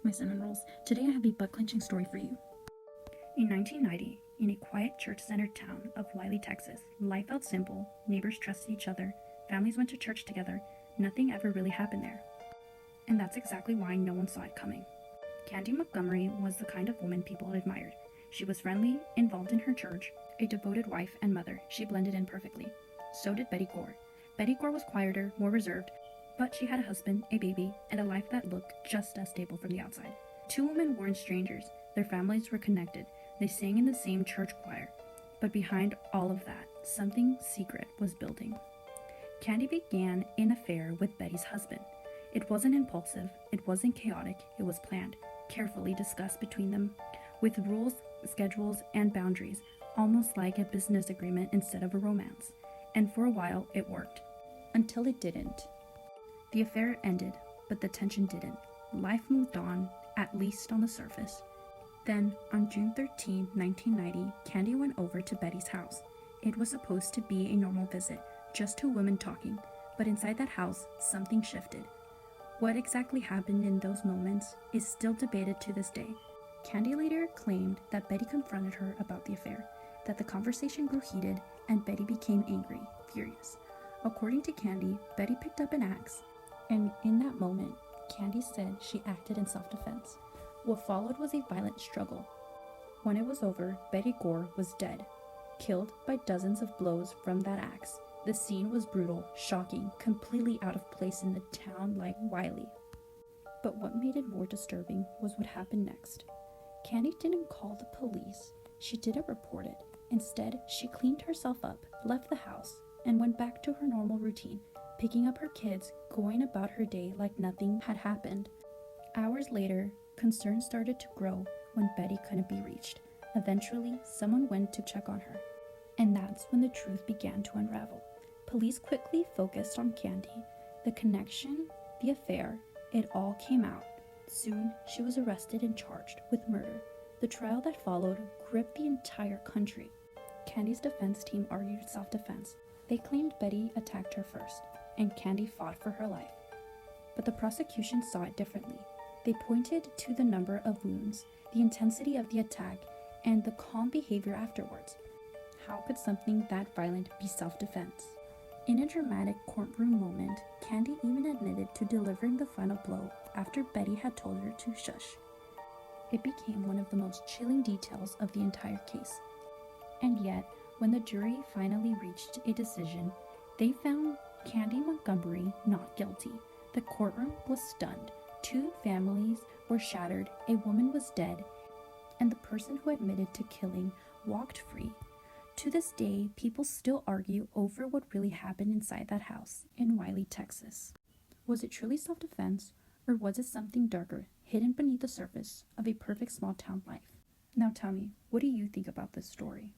my Seminoles. Today I have a butt-clenching story for you. In 1990, in a quiet church-centered town of Wiley, Texas, life felt simple, neighbors trusted each other, families went to church together, nothing ever really happened there. And that's exactly why no one saw it coming. Candy Montgomery was the kind of woman people admired. She was friendly, involved in her church, a devoted wife and mother. She blended in perfectly. So did Betty Gore. Betty Gore was quieter, more reserved, but she had a husband, a baby, and a life that looked just as stable from the outside. Two women weren't strangers. Their families were connected. They sang in the same church choir. But behind all of that, something secret was building. Candy began an affair with Betty's husband. It wasn't impulsive, it wasn't chaotic, it was planned, carefully discussed between them, with rules, schedules, and boundaries, almost like a business agreement instead of a romance. And for a while, it worked. Until it didn't. The affair ended, but the tension didn't. Life moved on, at least on the surface. Then, on June 13, 1990, Candy went over to Betty's house. It was supposed to be a normal visit, just two women talking, but inside that house, something shifted. What exactly happened in those moments is still debated to this day. Candy later claimed that Betty confronted her about the affair, that the conversation grew heated, and Betty became angry, furious. According to Candy, Betty picked up an axe, and in that moment, Candy said she acted in self-defense. What followed was a violent struggle. When it was over, Betty Gore was dead, killed by dozens of blows from that axe. The scene was brutal, shocking, completely out of place in a town like Wiley. But what made it more disturbing was what happened next. Candy didn't call the police. She didn't report it. Instead, she cleaned herself up, left the house, and went back to her normal routine, picking up her kids, going about her day like nothing had happened. Hours later, concerns started to grow when Betty couldn't be reached. Eventually, someone went to check on her. And that's when the truth began to unravel. Police quickly focused on Candy. The connection, the affair, it all came out. Soon, she was arrested and charged with murder. The trial that followed gripped the entire country. Candy's defense team argued self-defense. They claimed Betty attacked her first, and Candy fought for her life. But the prosecution saw it differently. They pointed to the number of wounds, the intensity of the attack, and the calm behavior afterwards. How could something that violent be self-defense? In a dramatic courtroom moment, Candy even admitted to delivering the final blow after Betty had told her to shush. It became one of the most chilling details of the entire case. And yet, when the jury finally reached a decision, they found Candy Montgomery not guilty. The courtroom was stunned. Two families were shattered, a woman was dead, and the person who admitted to killing walked free. To this day, people still argue over what really happened inside that house in Wiley, Texas. Was it truly self-defense, or was it something darker, hidden beneath the surface of a perfect small-town life? Now tell me, what do you think about this story?